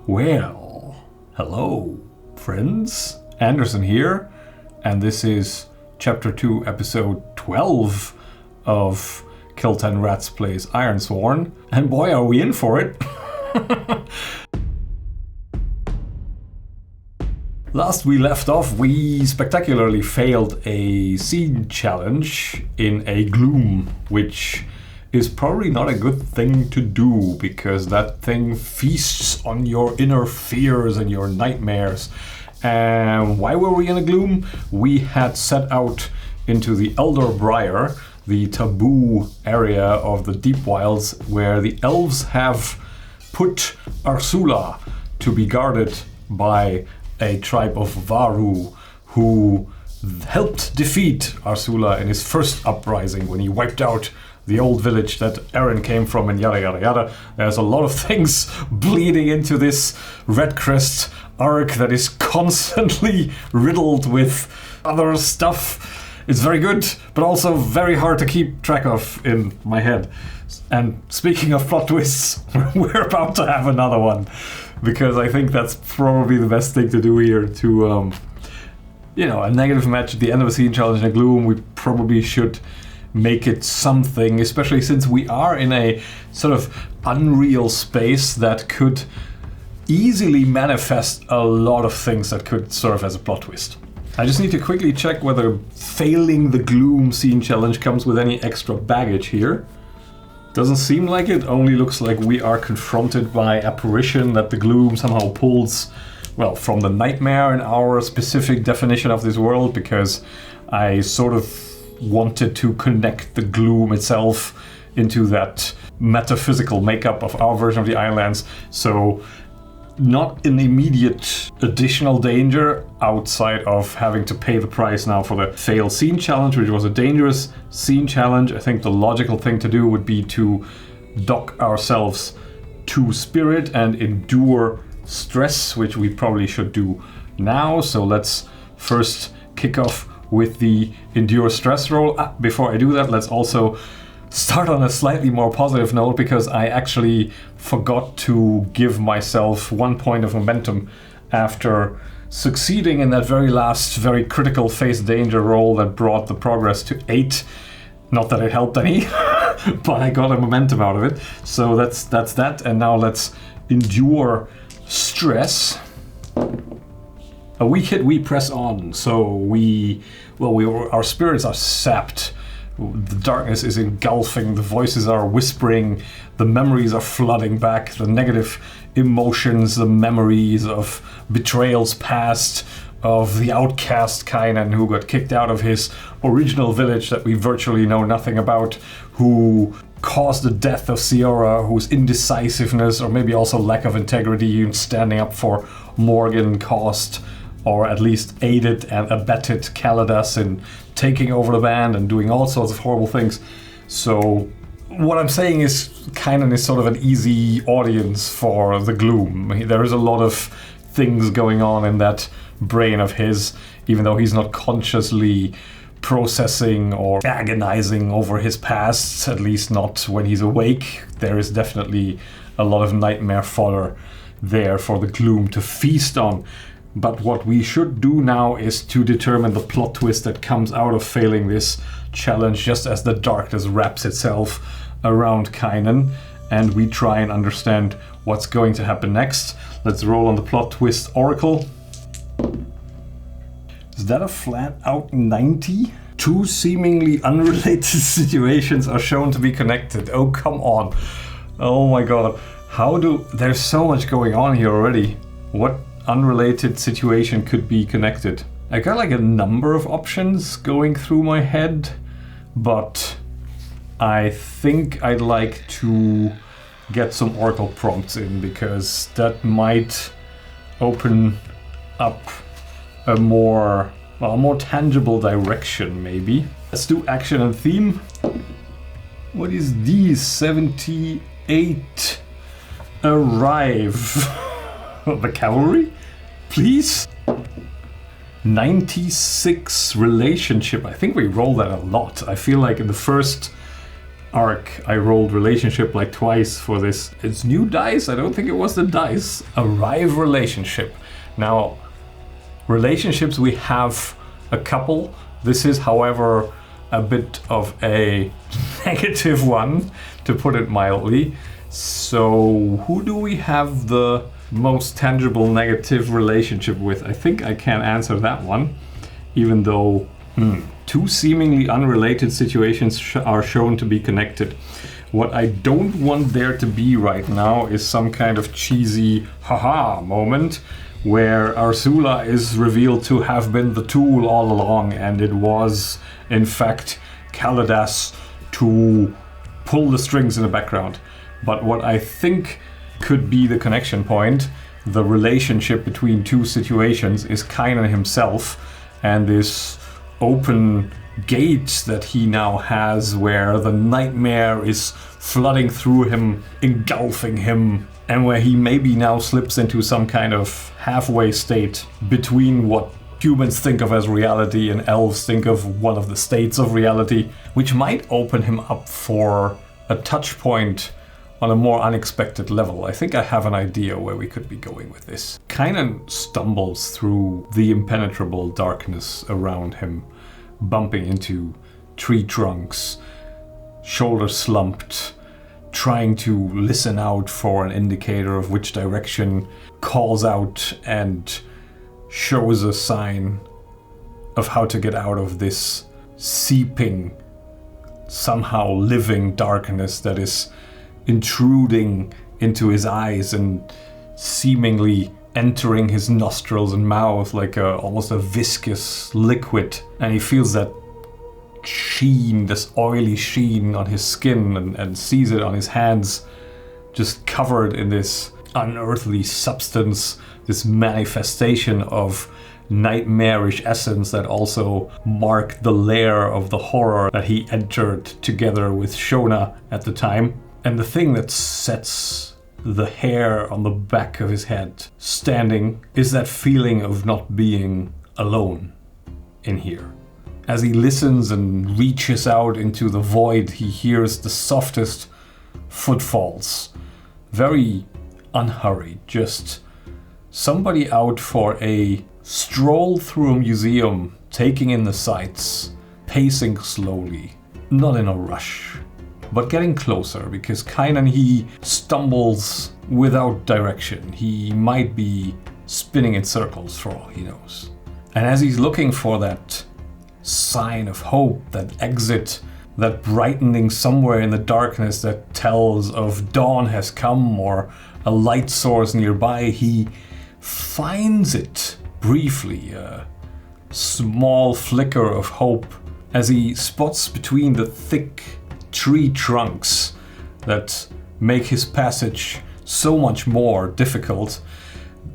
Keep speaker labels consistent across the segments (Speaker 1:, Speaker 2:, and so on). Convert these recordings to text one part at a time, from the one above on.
Speaker 1: Well, hello, friends. Anderson here, and this is Chapter 2, Episode 12 of Kill 10 Rats Plays Ironsworn. And boy, are we in for it! Last we left off, we spectacularly failed a scene challenge in a gloom, which is probably not a good thing to do, because that thing feasts on your inner fears and your nightmares. And why were we in a gloom? We had set out into the Elder Briar, the taboo area of the Deep Wilds, where the elves have put Ursula to be guarded by a tribe of Varu, who helped defeat Ursula in his first uprising when he wiped out the old village that Aaron came from, and yada yada yada. There's a lot of things bleeding into this Red Crest arc that is constantly riddled with other stuff. It's very good, but also very hard to keep track of in my head. And speaking of plot twists, we're about to have another one, because I think that's probably the best thing to do here to, a negative match at the end of a scene challenge in a gloom. We probably should make it something, especially since we are in a sort of unreal space that could easily manifest a lot of things that could serve as a plot twist. I just need to quickly check whether failing the gloom scene challenge comes with any extra baggage here. Doesn't seem like it, only looks like we are confronted by apparition that the gloom somehow pulls, well, from the nightmare in our specific definition of this world, because I sort of wanted to connect the gloom itself into that metaphysical makeup of our version of the Ironlands. So not an immediate additional danger outside of having to pay the price now for the failed scene challenge, which was a dangerous scene challenge. I think the logical thing to do would be to dock ourselves to spirit and endure stress, which we probably should do now. So let's first kick off with the endure stress roll. Before I do that, let's also start on a slightly more positive note, because I actually forgot to give myself 1 point of momentum after succeeding in that very last, very critical face danger roll that brought the progress to 8. Not that it helped any, but I got a momentum out of it. So that's that, and now let's endure stress. A weak hit, we press on. So our spirits are sapped. The darkness is engulfing, the voices are whispering, the memories are flooding back, the negative emotions, the memories of betrayals past, of the outcast Kynan, who got kicked out of his original village that we virtually know nothing about, who caused the death of Ciora, whose indecisiveness, or maybe also lack of integrity in standing up for Morgan, caused, or at least aided and abetted Kaladas in taking over the band and doing all sorts of horrible things. So what I'm saying is Kynan is sort of an easy audience for the gloom. There is a lot of things going on in that brain of his, even though he's not consciously processing or agonizing over his past, at least not when he's awake. There is definitely a lot of nightmare fodder there for the gloom to feast on. But what we should do now is to determine the plot twist that comes out of failing this challenge, just as the darkness wraps itself around Kynan, and we try and understand what's going to happen next. Let's roll on the plot twist oracle. Is that a flat out 90? Two seemingly unrelated situations are shown to be connected. Oh, come on. Oh my god. There's so much going on here already. What unrelated situation could be connected? I got like a number of options going through my head, but I think I'd like to get some oracle prompts in, because that might open up a more tangible direction, maybe. Let's do action and theme. What is these? 78 arrive. The cavalry? Please? 96 relationship. I think we roll that a lot. I feel like in the first arc, I rolled relationship like twice for this. It's new dice, I don't think it was the dice. Arrive relationship. Now, relationships we have a couple. This is, however, a bit of a negative one, to put it mildly. So, who do we have the most tangible negative relationship with? I think I can answer that one, even though two seemingly unrelated situations are shown to be connected. What I don't want there to be right now is some kind of cheesy haha moment where Ursula is revealed to have been the tool all along, and it was, in fact, Kaladas to pull the strings in the background. But what I think could be the connection point, the relationship between two situations, is Kynan himself and this open gate that he now has where the nightmare is flooding through him, engulfing him, and where he maybe now slips into some kind of halfway state between what humans think of as reality and elves think of one of the states of reality, which might open him up for a touch point on a more unexpected level. I think I have an idea where we could be going with this. Kynan stumbles through the impenetrable darkness around him, bumping into tree trunks, shoulders slumped, trying to listen out for an indicator of which direction, calls out and shows a sign of how to get out of this seeping, somehow living darkness that is intruding into his eyes and seemingly entering his nostrils and mouth like almost a viscous liquid. And he feels that sheen, this oily sheen on his skin, and sees it on his hands, just covered in this unearthly substance, this manifestation of nightmarish essence that also marked the lair of the horror that he entered together with Shona at the time. And the thing that sets the hair on the back of his head standing is that feeling of not being alone in here. As he listens and reaches out into the void, he hears the softest footfalls. Very unhurried, just somebody out for a stroll through a museum, taking in the sights, pacing slowly, not in a rush, but getting closer, because Kynan, he stumbles without direction. He might be spinning in circles for all he knows. And as he's looking for that sign of hope, that exit, that brightening somewhere in the darkness that tells of dawn has come or a light source nearby, he finds it briefly, a small flicker of hope, as he spots between the thick tree trunks that make his passage so much more difficult,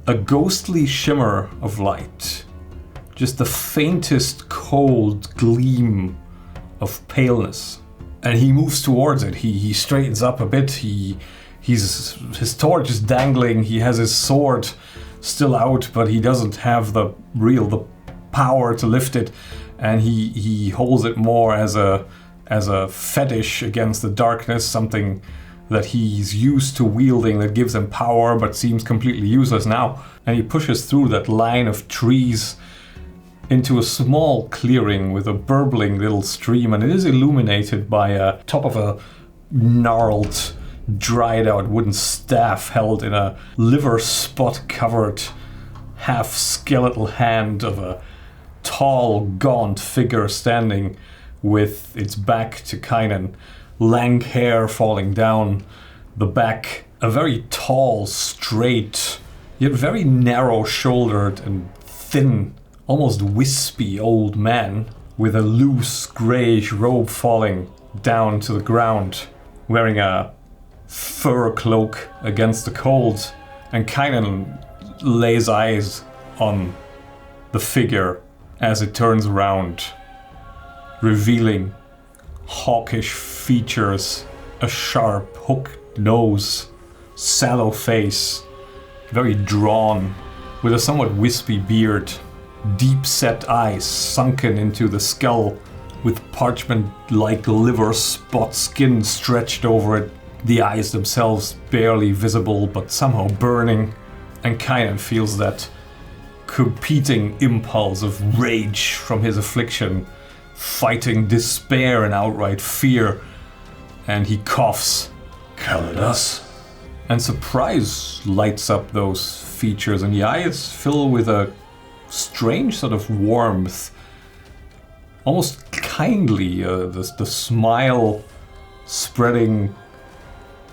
Speaker 1: a ghostly shimmer of light, just the faintest cold gleam of paleness. And he moves towards it. He straightens up a bit. His torch is dangling. He has his sword still out, but he doesn't have the power to lift it, and he holds it more as a fetish against the darkness, something that he's used to wielding that gives him power but seems completely useless now. And he pushes through that line of trees into a small clearing with a burbling little stream, and it is illuminated by a top of a gnarled, dried out wooden staff held in a liver spot covered half skeletal hand of a tall, gaunt figure standing with its back to Kynan, lank hair falling down the back, a very tall, straight, yet very narrow-shouldered and thin, almost wispy old man with a loose greyish robe falling down to the ground, wearing a fur cloak against the cold. And Kynan lays eyes on the figure as it turns around, revealing hawkish features, a sharp hooked nose, sallow face, very drawn, with a somewhat wispy beard, deep-set eyes sunken into the skull, with parchment-like liver spot skin stretched over it, the eyes themselves barely visible but somehow burning, and Kynan feels that competing impulse of rage from his affliction, fighting despair and outright fear, and he coughs, "Kaladas?" And surprise lights up those features, and the eyes fill with a strange sort of warmth, almost kindly, the smile spreading,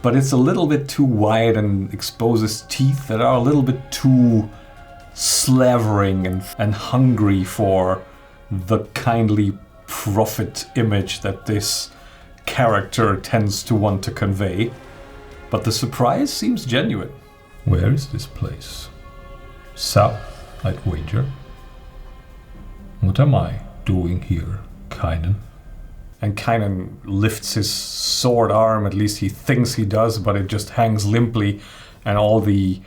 Speaker 1: but it's a little bit too wide and exposes teeth that are a little bit too slavering and hungry for the kindly prophet image that this character tends to want to convey. But the surprise seems genuine. Where is this place? South, I'd wager. What am I doing here, Kynan? And Kynan lifts his sword arm, at least he thinks he does, but it just hangs limply, and all the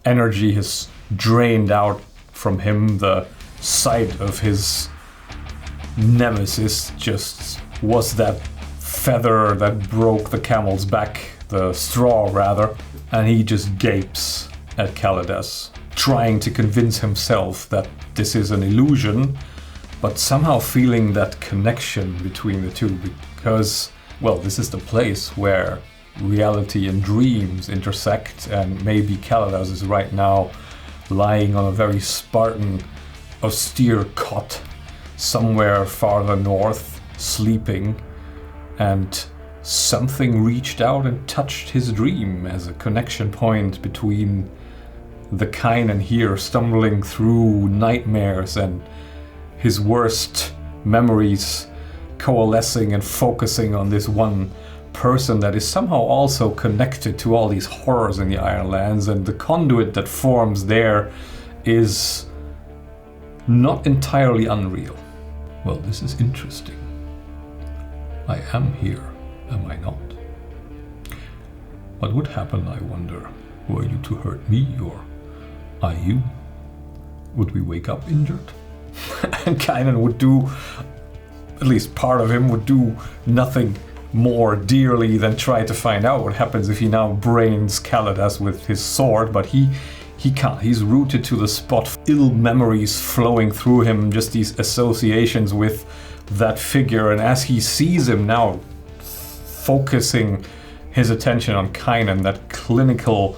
Speaker 1: energy has drained out from him. The sight of his nemesis just was that feather that broke the camel's back, the straw rather, and he just gapes at Kaladas, trying to convince himself that this is an illusion, but somehow feeling that connection between the two, because, well, this is the place where reality and dreams intersect, and maybe Kaladas is right now lying on a very Spartan, austere cot somewhere farther north, sleeping, and something reached out and touched his dream as a connection point between the Kynan here stumbling through nightmares and his worst memories coalescing and focusing on this one person that is somehow also connected to all these horrors in the Ironlands, and the conduit that forms there is not entirely unreal. Well, this is interesting. I am here, am I not? What would happen, I wonder, were you to hurt me, or I you? Would we wake up injured? And Kynan would do, at least part of him would do nothing more dearly than try to find out what happens if he now brains Kaladas with his sword, but he can't. He's rooted to the spot. Ill memories flowing through him, just these associations with that figure, and as he sees him now focusing his attention on Kynan, that clinical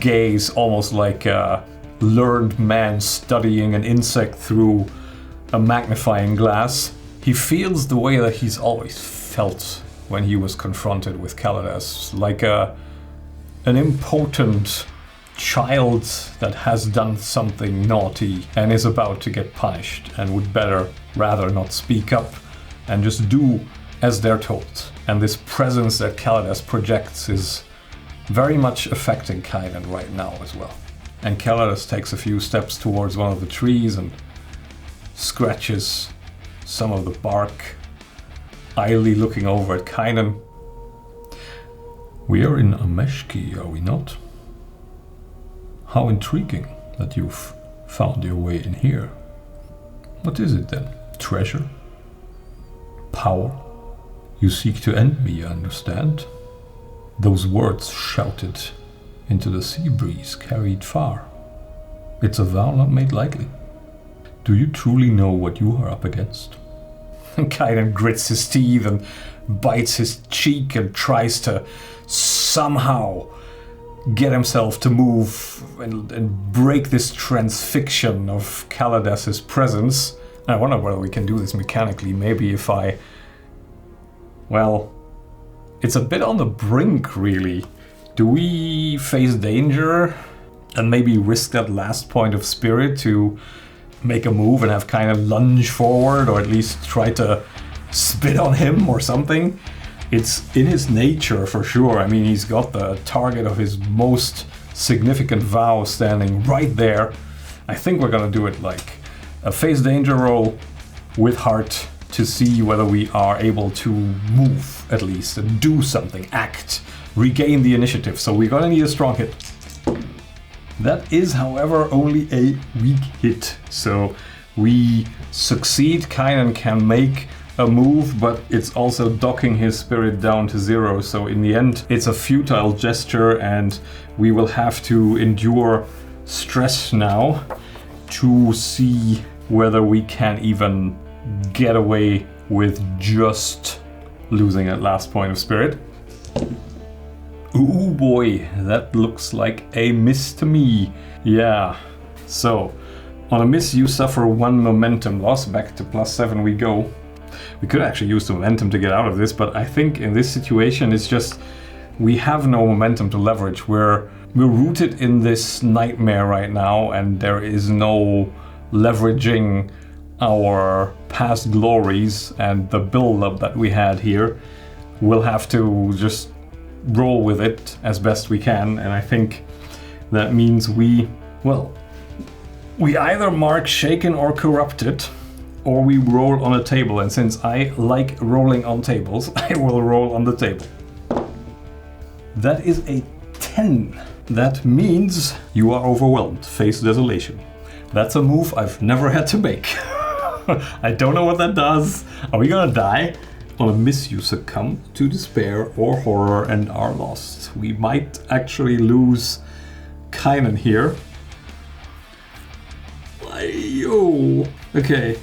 Speaker 1: gaze, almost like a learned man studying an insect through a magnifying glass, he feels the way that he's always felt when he was confronted with Kaladas, like an impotent child that has done something naughty and is about to get punished and would better rather not speak up and just do as they're told. And this presence that Kaladas projects is very much affecting Kynan right now as well. And Kaladas takes a few steps towards one of the trees and scratches some of the bark, idly looking over at Kynan. We are in Ameshki, are we not? How intriguing that you've found your way in here. What is it then? Treasure? Power? You seek to end me, I understand. Those words shouted into the sea breeze carried far. It's a vow not made lightly. Do you truly know what you are up against? And Kynan grits his teeth and bites his cheek and tries to somehow get himself to move and break this transfixion of Kaladas's presence. I wonder whether we can do this mechanically. Maybe if I... Well, it's a bit on the brink, really. Do we face danger and maybe risk that last point of spirit to make a move and have kind of lunge forward, or at least try to spit on him or something? It's in his nature for sure. I mean, he's got the target of his most significant vow standing right there. I think we're gonna do it like a face danger roll with heart to see whether we are able to move at least and do something, act, regain the initiative. So we're gonna need a strong hit. That is, however, only a weak hit. So we succeed, Kynan can make a move, but it's also docking his spirit down to 0. So in the end, it's a futile gesture, and we will have to endure stress now to see whether we can even get away with just losing that last point of spirit. Ooh boy, that looks like a miss to me. Yeah, so on a miss you suffer 1 momentum loss. Back to +7 we go. We could actually use the momentum to get out of this, but I think in this situation it's just we have no momentum to leverage. We're rooted in this nightmare right now, and there is no leveraging our past glories and the build-up that we had here. We'll have to just roll with it as best we can, and I think that means we either mark shaken or corrupted, or we roll on a table, and since I like rolling on tables, I will roll on the table. That is a 10. That means you are overwhelmed. Face desolation. That's a move I've never had to make. I don't know what that does. Are we gonna die? On a miss you succumb to despair or horror and are lost. We might actually lose Kynan here. Yo. Okay.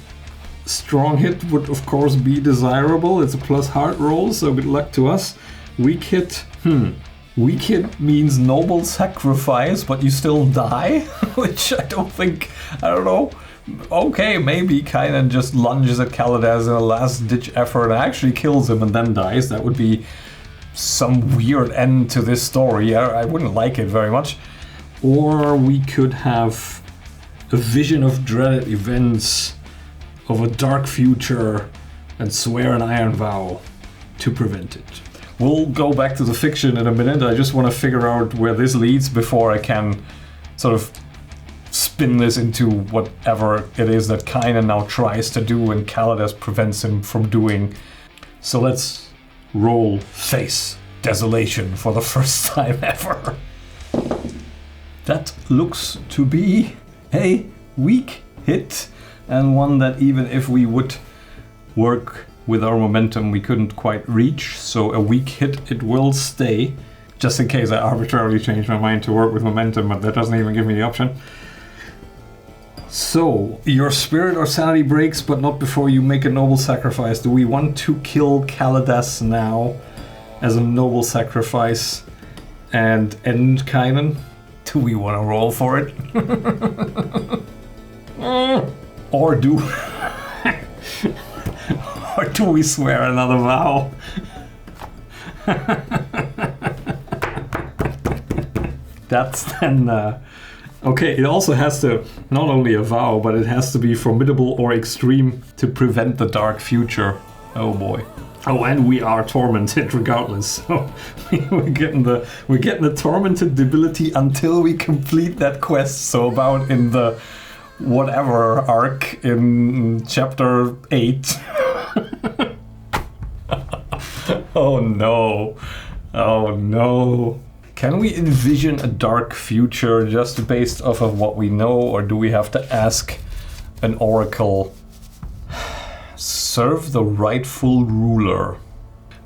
Speaker 1: Strong hit would of course be desirable. It's a plus heart roll, so good luck to us. Weak hit. Weak hit means noble sacrifice, but you still die, which I don't know. Okay, maybe Kynan just lunges at Kaladas in a last-ditch effort and actually kills him and then dies. That would be some weird end to this story. I wouldn't like it very much. Or we could have a vision of dreaded events of a dark future and swear an iron vow to prevent it. We'll go back to the fiction in a minute. I just want to figure out where this leads before I can sort of spin this into whatever it is that Kynan now tries to do and Kaladas prevents him from doing. So let's roll face desolation for the first time ever. That looks to be a weak hit, and one that even if we would work with our momentum we couldn't quite reach, so a weak hit it will stay, just in case I arbitrarily change my mind to work with momentum, but that doesn't even give me the option. So, your spirit or sanity breaks, but not before you make a noble sacrifice. Do we want to kill Kaladas now as a noble sacrifice and end Kynan? Do we want to roll for it? Or do we swear another vow? That's then... okay, it also has to, not only a vow, but it has to be formidable or extreme to prevent the dark future. Oh boy. Oh, and we are tormented regardless. So we're getting the tormented debility until we complete that quest. So about in the whatever arc in chapter 8. Oh no. Oh no. Can we envision a dark future just based off of what we know, or do we have to ask an oracle? Serve the rightful ruler.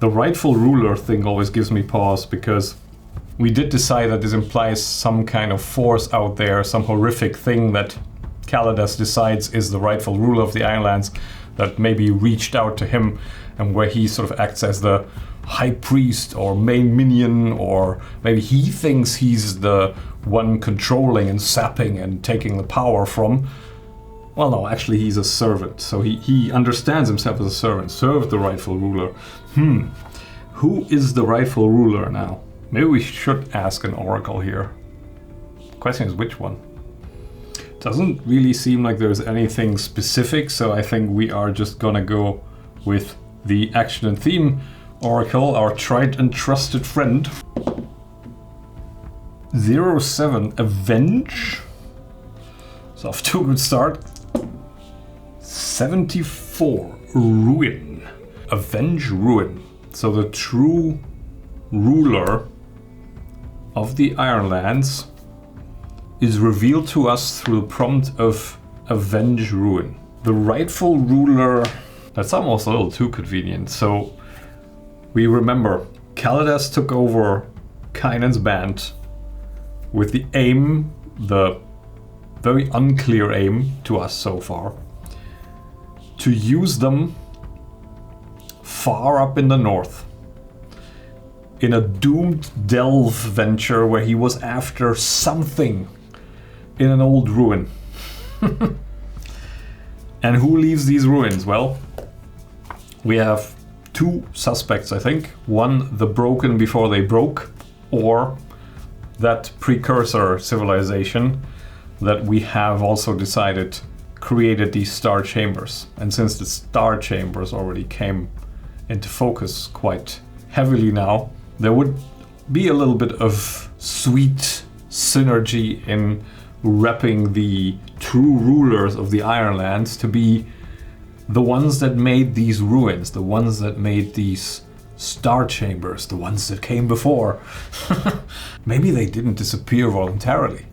Speaker 1: The rightful ruler thing always gives me pause, because we did decide that this implies some kind of force out there, some horrific thing that Kaladas decides is the rightful ruler of the Ironlands, that maybe reached out to him, and where he sort of acts as the high priest or main minion, or maybe he thinks he's the one controlling and sapping and taking the power from. Well, no, actually he's a servant, so he understands himself as a servant. Serve the rightful ruler. Who is the rightful ruler now? Maybe we should ask an oracle here. The question is which one? Doesn't really seem like there's anything specific, so I think we are just gonna go with the action and theme oracle, our tried and trusted friend. 07, Avenge. It's off to a good start. 74, Ruin. Avenge Ruin. So the true ruler of the Ironlands is revealed to us through the prompt of Avenge Ruin. The rightful ruler... That's almost a little too convenient. So we remember Kaladas took over Kynan's band with the aim, the very unclear aim to us so far, to use them far up in the north in a doomed delve venture where he was after something in an old ruin. And who leaves these ruins? Well, we have two suspects, I think. One, the broken before they broke, or that precursor civilization that we have also decided created these star chambers. And since the star chambers already came into focus quite heavily now, there would be a little bit of sweet synergy in repping the true rulers of the Ironlands to be the ones that made these ruins, the ones that made these star chambers, the ones that came before. Maybe they didn't disappear voluntarily.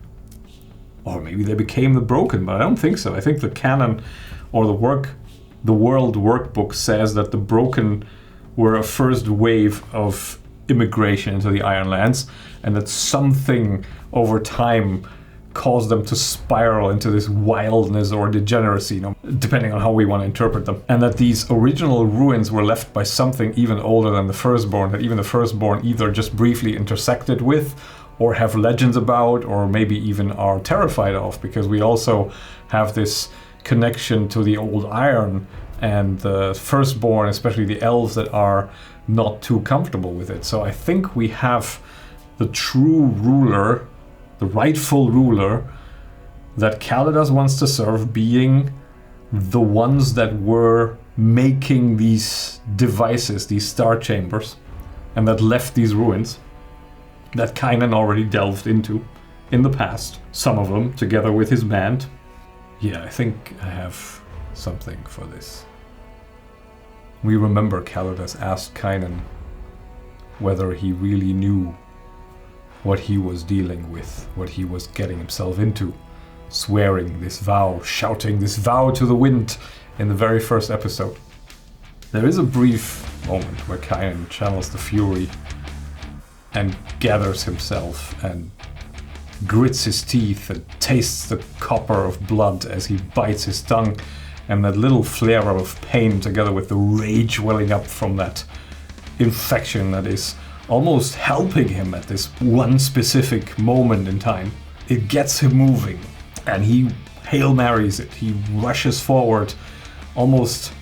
Speaker 1: Or maybe they became the broken, but I don't think so. I think the canon or the world workbook says that the broken were a first wave of immigration into the Ironlands, and that something over time caused them to spiral into this wildness or degeneracy, depending on how we want to interpret them. And that these original ruins were left by something even older than the Firstborn, that even the Firstborn either just briefly intersected with, or have legends about, or maybe even are terrified of, because we also have this connection to the old iron and the Firstborn, especially the elves, that are not too comfortable with it. So I think we have the true ruler, the rightful ruler that Kaladas wants to serve, being the ones that were making these devices, these star chambers, and that left these ruins that Kynan already delved into in the past, some of them together with his band. Yeah, I think I have something for this. We remember Kaladas asked Kynan whether he really knew what he was dealing with, what he was getting himself into, swearing this vow, shouting this vow to the wind in the very first episode. There is a brief moment where Kynan channels the fury and gathers himself and grits his teeth and tastes the copper of blood as he bites his tongue, and that little flare of pain together with the rage welling up from that infection that is almost helping him at this one specific moment in time. It gets him moving, and he Hail Marys it. He rushes forward almost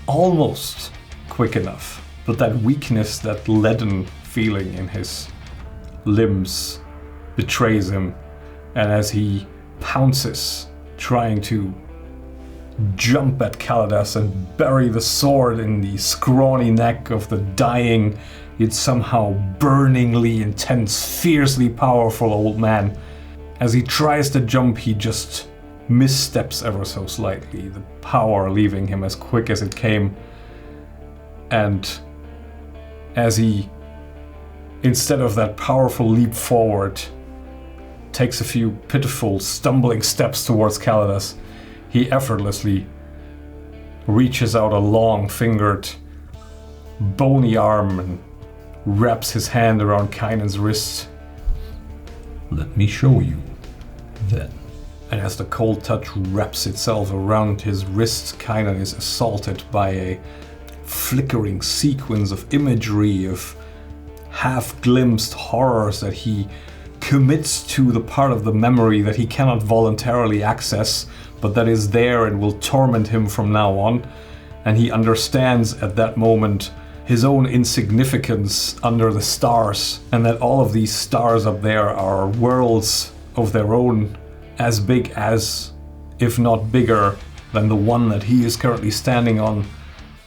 Speaker 1: quick enough, but that weakness, that leaden feeling in his limbs betrays him, and as he pounces, trying to jump at Kaladas and bury the sword in the scrawny neck of the dying, yet somehow burningly intense, fiercely powerful old man. As he tries to jump, he just missteps ever so slightly, the power leaving him as quick as it came. And as he, instead of that powerful leap forward, takes a few pitiful, stumbling steps towards Kaladas, he effortlessly reaches out a long-fingered, bony arm and wraps his hand around Kynan's wrist. "Let me show you, then." And as the cold touch wraps itself around his wrist, Kynan is assaulted by a flickering sequence of imagery, of half-glimpsed horrors that he commits to the part of the memory that he cannot voluntarily access, but that is there and will torment him from now on. And he understands at that moment his own insignificance under the stars, and that all of these stars up there are worlds of their own, as big as, if not bigger, than the one that he is currently standing on.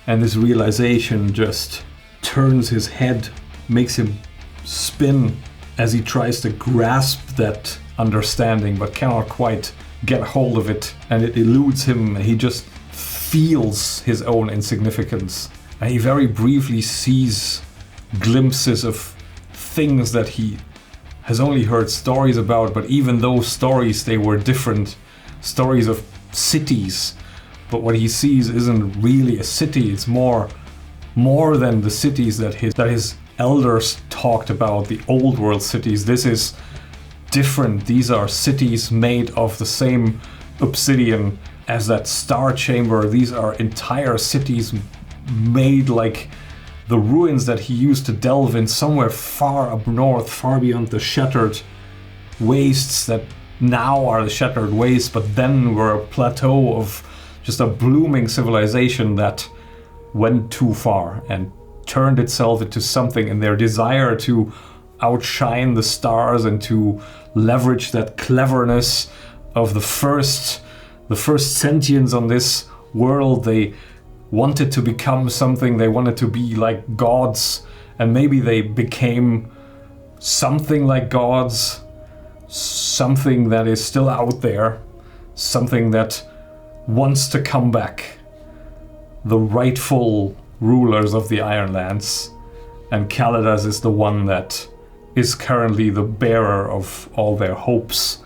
Speaker 1: And this realization just turns his head, makes him spin as he tries to grasp that understanding, but cannot quite get hold of it, and it eludes him. He just feels his own insignificance, and he very briefly sees glimpses of things that he has only heard stories about, but even those stories, they were different. Stories of cities. But what he sees isn't really a city, it's more than the cities that his elders talked about, the old world cities. This is different. These are cities made of the same obsidian as that star chamber. These are entire cities made like the ruins that he used to delve in somewhere far up north, far beyond the shattered wastes that now are the shattered wastes, but then were a plateau of just a blooming civilization that went too far and turned itself into something in their desire to outshine the stars and to leverage that cleverness of the first sentients on this world. They wanted to become something, they wanted to be like gods, and maybe they became something like gods, something that is still out there, something that wants to come back. The rightful rulers of the Ironlands, and Kaladas is the one that is currently the bearer of all their hopes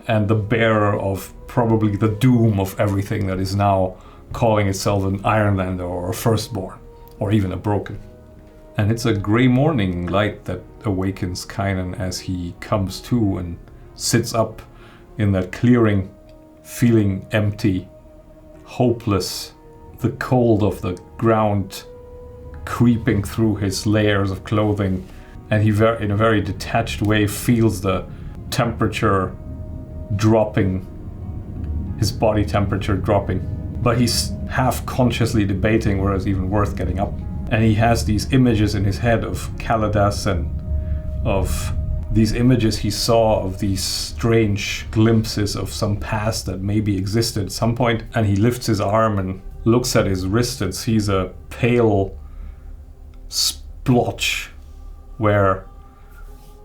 Speaker 1: and the bearer of probably the doom of everything that is now calling itself an Ironlander or a Firstborn, or even a Broken. And it's a grey morning light that awakens Kynan as he comes to and sits up in that clearing, feeling empty, hopeless, the cold of the ground creeping through his layers of clothing, and he in a very detached way feels the temperature dropping, his body temperature dropping. But he's half consciously debating whether it's even worth getting up. And he has these images in his head of Kaladas and of these images he saw of these strange glimpses of some past that maybe existed at some point. And he lifts his arm and looks at his wrist and sees a pale splotch where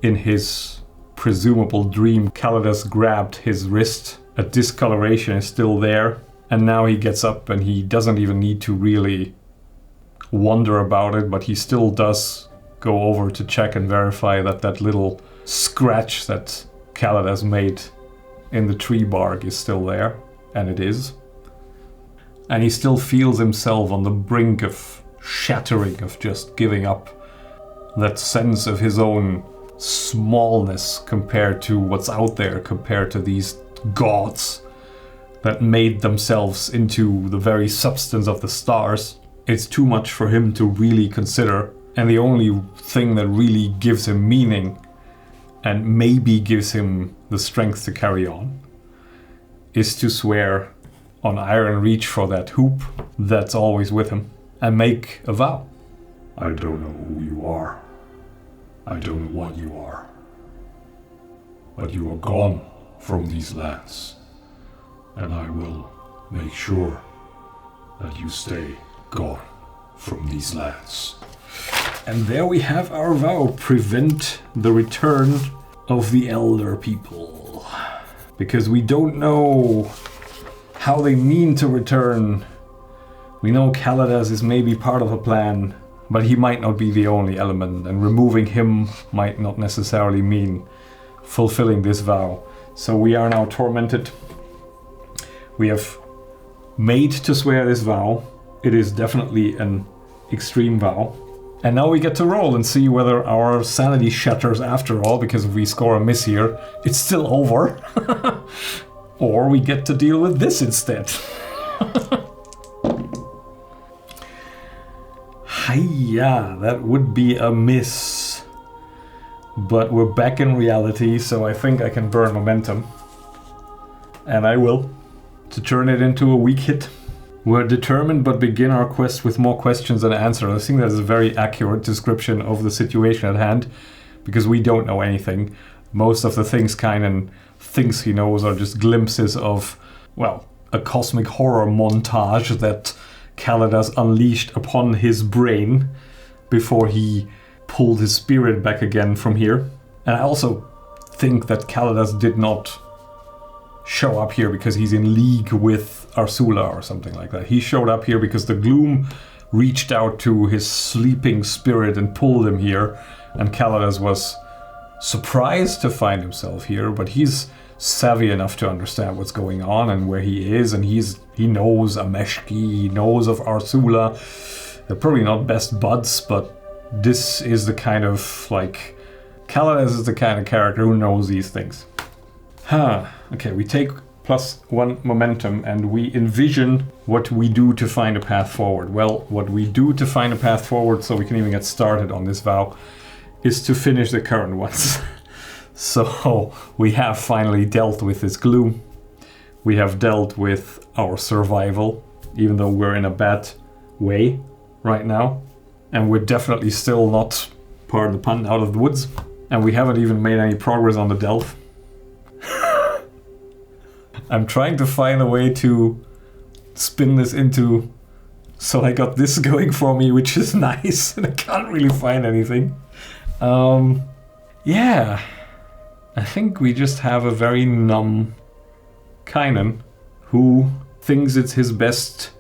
Speaker 1: in his presumable dream Kaladas grabbed his wrist. A discoloration is still there. And now he gets up and he doesn't even need to really wonder about it, but he still does go over to check and verify that that little scratch that Kaladas made in the tree bark is still there, and it is. And he still feels himself on the brink of shattering, of just giving up. That sense of his own smallness compared to what's out there, compared to these gods that made themselves into the very substance of the stars. It's too much for him to really consider, and the only thing that really gives him meaning and maybe gives him the strength to carry on is to swear on iron reach for that hoop that's always with him and make a vow.
Speaker 2: I don't know who you are. I don't know what you are. But you are gone from these lands. And I will make sure that you stay gone from these lands.
Speaker 1: And there we have our vow: prevent the return of the elder people. Because we don't know how they mean to return. We know Kaladas is maybe part of a plan, but he might not be the only element, and removing him might not necessarily mean fulfilling this vow. So we are now tormented. We have made to swear this vow. It is definitely an extreme vow. And now we get to roll and see whether our sanity shatters after all, because if we score a miss here, it's still over. Or we get to deal with this instead. Hiya, that would be a miss. But we're back in reality, so I think I can burn momentum. And I will. To turn it into a weak hit. We're determined but begin our quest with more questions than answers. I think that is a very accurate description of the situation at hand, because we don't know anything. Most of the things Kynan thinks he knows are just glimpses of, well, a cosmic horror montage that Kaladas unleashed upon his brain before he pulled his spirit back again from here. And I also think that Kaladas did not show up here because he's in league with Ursula or something like that. He showed up here because the gloom reached out to his sleeping spirit and pulled him here, and Kaladas was surprised to find himself here, but he's savvy enough to understand what's going on and where he is, and he knows Ameshki, he knows of Arsula. They're probably not best buds, but this is the kind of, like, Kalanes is the kind of character who knows these things. Okay, we take +1 momentum and we envision what we do to find a path forward. Well, what we do to find a path forward so we can even get started on this vow is to finish the current ones. So we have finally dealt with this gloom. We have dealt with our survival, even though we're in a bad way right now. And we're definitely still not, pardon the pun, out of the woods. And we haven't even made any progress on the delve. I'm trying to find a way to spin this into... So I got this going for me, which is nice, and I can't really find anything. Yeah. I think we just have a very numb Kynan who thinks it's his best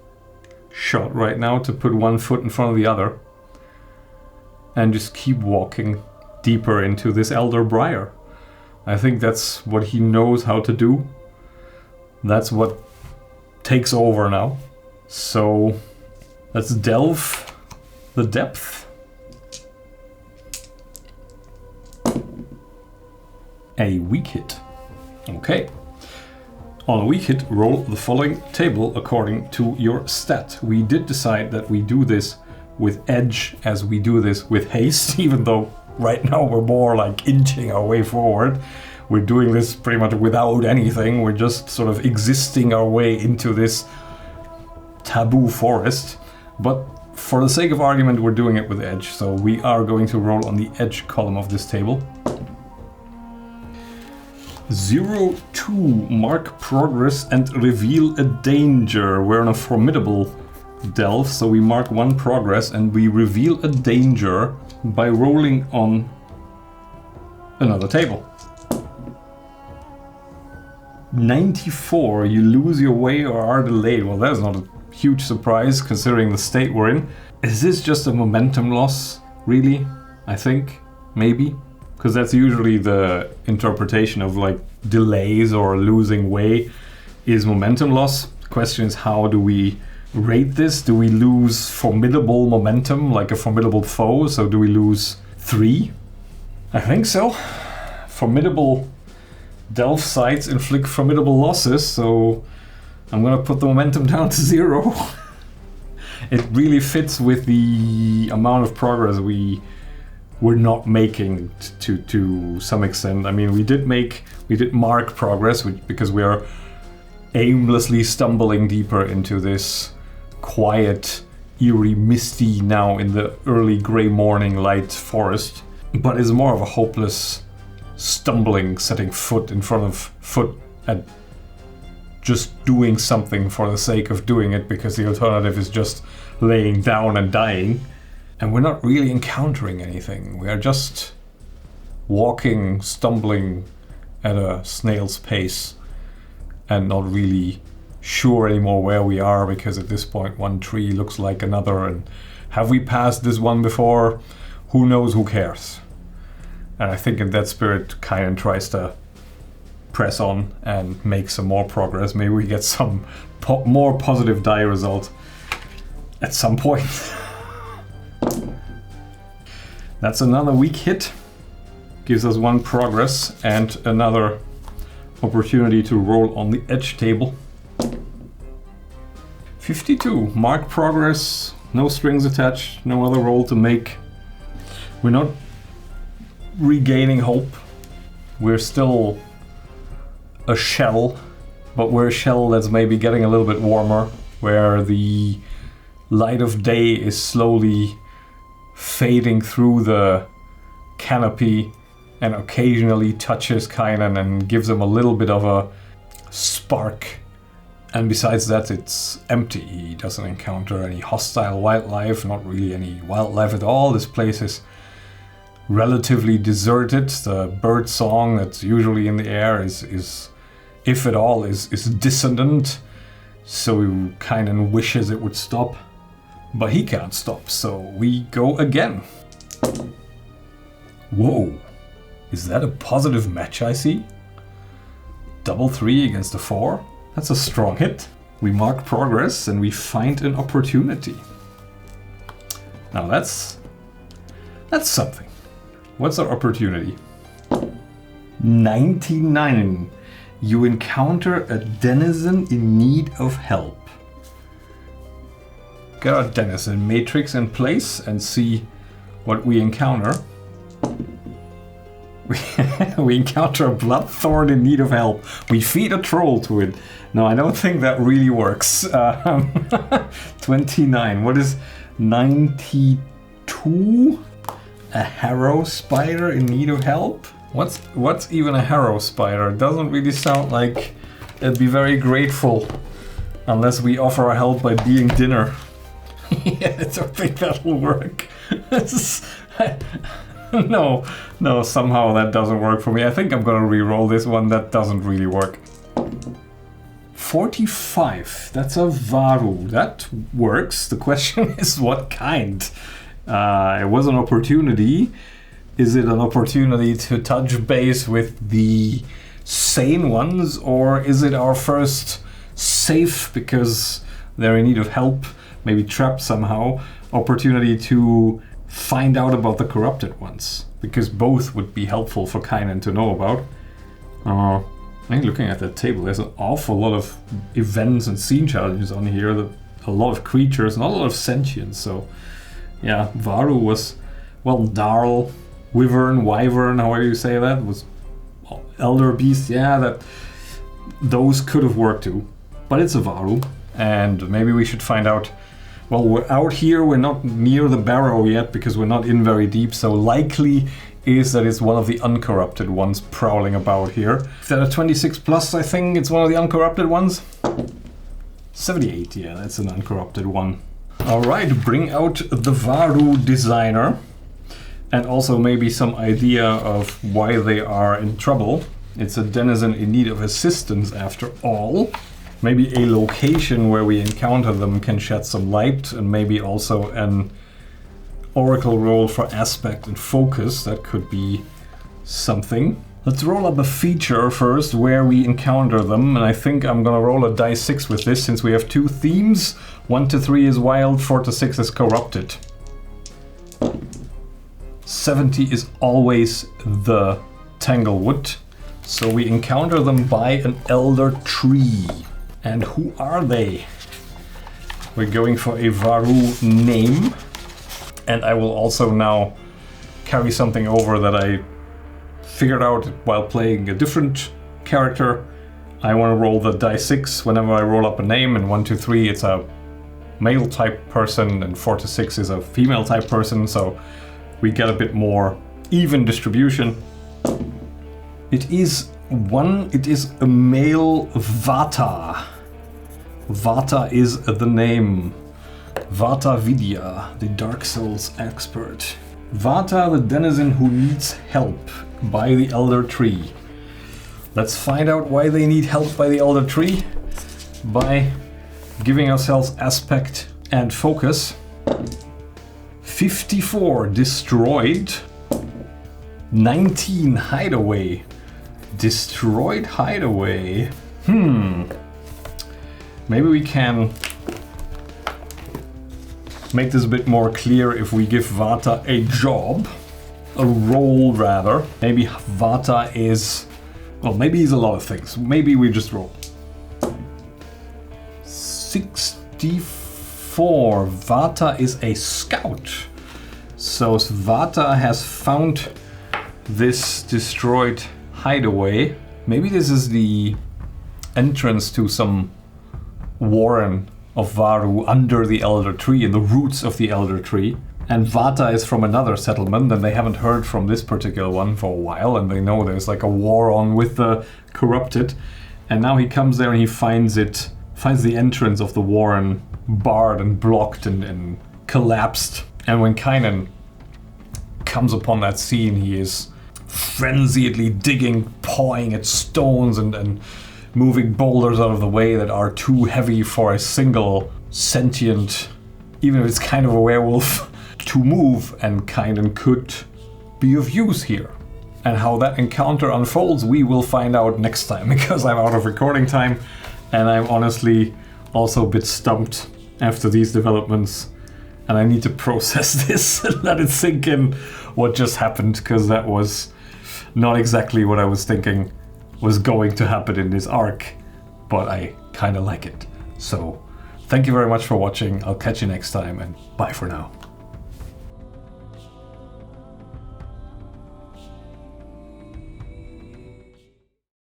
Speaker 1: shot right now to put one foot in front of the other and just keep walking deeper into this Elder Briar. I think that's what he knows how to do. That's what takes over now. So let's delve the depth. A weak hit. Okay. On a weak hit, roll the following table according to your stat. We did decide that we do this with edge as we do this with haste, even though right now we're more like inching our way forward. We're doing this pretty much without anything. We're just sort of existing our way into this taboo forest. But for the sake of argument, we're doing it with edge. So we are going to roll on the edge column of this table. 0-2, mark progress and reveal a danger. We're on a formidable delve, so we mark 1 progress and we reveal a danger by rolling on another table. 94, you lose your way or are delayed. Well, that's not a huge surprise considering the state we're in. Is this just a momentum loss, really? I think, maybe. Because that's usually the interpretation of like delays or losing way is momentum loss. The question is, how do we rate this? Do we lose formidable momentum, like a formidable foe? So do we lose 3? I think so. Formidable delve sites inflict formidable losses, so I'm gonna put the momentum down to 0. It really fits with the amount of progress we're not making to some extent. I mean, we did mark progress, because we are aimlessly stumbling deeper into this quiet, eerie, misty, now in the early grey morning light forest. But it's more of a hopeless stumbling, setting foot in front of foot and just doing something for the sake of doing it, because the alternative is just laying down and dying. And we're not really encountering anything. We are just walking, stumbling at a snail's pace and not really sure anymore where we are, because at this point one tree looks like another, and have we passed this one before? Who knows, who cares? And I think in that spirit, Kynan tries to press on and make some more progress. Maybe we get some more positive die result at some point. That's another weak hit. Gives us 1 progress and another opportunity to roll on the edge table. 52, mark progress, no strings attached, no other roll to make. We're not regaining hope. We're still a shell, but we're a shell that's maybe getting a little bit warmer, where the light of day is slowly fading through the canopy and occasionally touches Kynan and gives him a little bit of a spark. And besides that, it's empty. He doesn't encounter any hostile wildlife, not really any wildlife at all. This place is relatively deserted. The bird song that's usually in the air is if at all, is dissonant. So Kynan wishes it would stop. But he can't stop, so we go again. Whoa, is that a positive match I see? Double 3 against a 4. That's a strong hit. We mark progress and we find an opportunity. Now that's something. What's our opportunity? 99. You encounter a denizen in need of help. Get our denizen matrix in place and see what we encounter. We encounter a bloodthorn in need of help. We feed a troll to it. No, I don't think that really works. 29. What is 92? A harrow spider in need of help? What's even a harrow spider? It doesn't really sound like it'd be very grateful unless we offer our help by being dinner. Yeah, I don't think that'll work. No, somehow that doesn't work for me. I think I'm gonna re-roll this one. That doesn't really work. 45. That's a Varu. That works. The question is what kind? It was an opportunity. Is it an opportunity to touch base with the sane ones, or is it our first safe because they're in need of help, maybe trapped somehow, opportunity to find out about the corrupted ones? Because both would be helpful for Kynan to know about. I think looking at that table, there's an awful lot of events and scene challenges on here, a lot of creatures, not a lot of sentience, so yeah, Varu was, well, Darl, Wyvern, however you say that, was Elder Beast, yeah, those could have worked too. But it's a Varu, and maybe we should find out. Well, we're out here, we're not near the barrow yet because we're not in very deep, so likely is that it's one of the uncorrupted ones prowling about here. Is that a 26 plus, I think it's one of the uncorrupted ones? 78, yeah, that's an uncorrupted one. Alright, bring out the Varu designer. And also maybe some idea of why they are in trouble. It's a denizen in need of assistance after all. Maybe a location where we encounter them can shed some light, and maybe also an oracle roll for aspect and focus. That could be something. Let's roll up a feature first where we encounter them, and I think I'm gonna roll a die 6 with this since we have two themes. 1 to 3 is wild, 4 to 6 is corrupted. 70 is always the Tanglewood. So we encounter them by an elder tree. And who are they? We're going for a Varu name. And I will also now carry something over that I figured out while playing a different character. I want to roll the die 6 whenever I roll up a name, and 1 to 3 it's a male type person, and 4 to 6 is a female type person, so we get a bit more even distribution. It is a male Vata. Vata is the name. Vata Vidya, the Dark Souls expert. Vata, the denizen who needs help by the Elder Tree. Let's find out why they need help by the Elder Tree by giving ourselves aspect and focus. 54 destroyed. 19 hideaway. Destroyed hideaway. Maybe we can make this a bit more clear if we give Vata a job. A role, rather. Maybe Vata is... well, maybe he's a lot of things. Maybe we just roll. 64. Vata is a scout. So Vata has found this destroyed hideaway. Maybe this is the entrance to some warren of Varu under the Elder Tree, in the roots of the Elder Tree. And Vata is from another settlement, and they haven't heard from this particular one for a while, and they know there's like a war on with the corrupted. And now he comes there and he finds the entrance of the warren barred and blocked and collapsed. And when Kynan comes upon that scene, he is frenziedly digging, pawing at stones and moving boulders out of the way that are too heavy for a single sentient, even if it's kind of a werewolf, to move, and Kynan could be of use here. And how that encounter unfolds, we will find out next time, because I'm out of recording time, and I'm honestly also a bit stumped after these developments, and I need to process this and let it sink in what just happened, because that was not exactly what I was thinking was going to happen in this arc, but I kind of like it. So, thank you very much for watching. I'll catch you next time, and bye for now.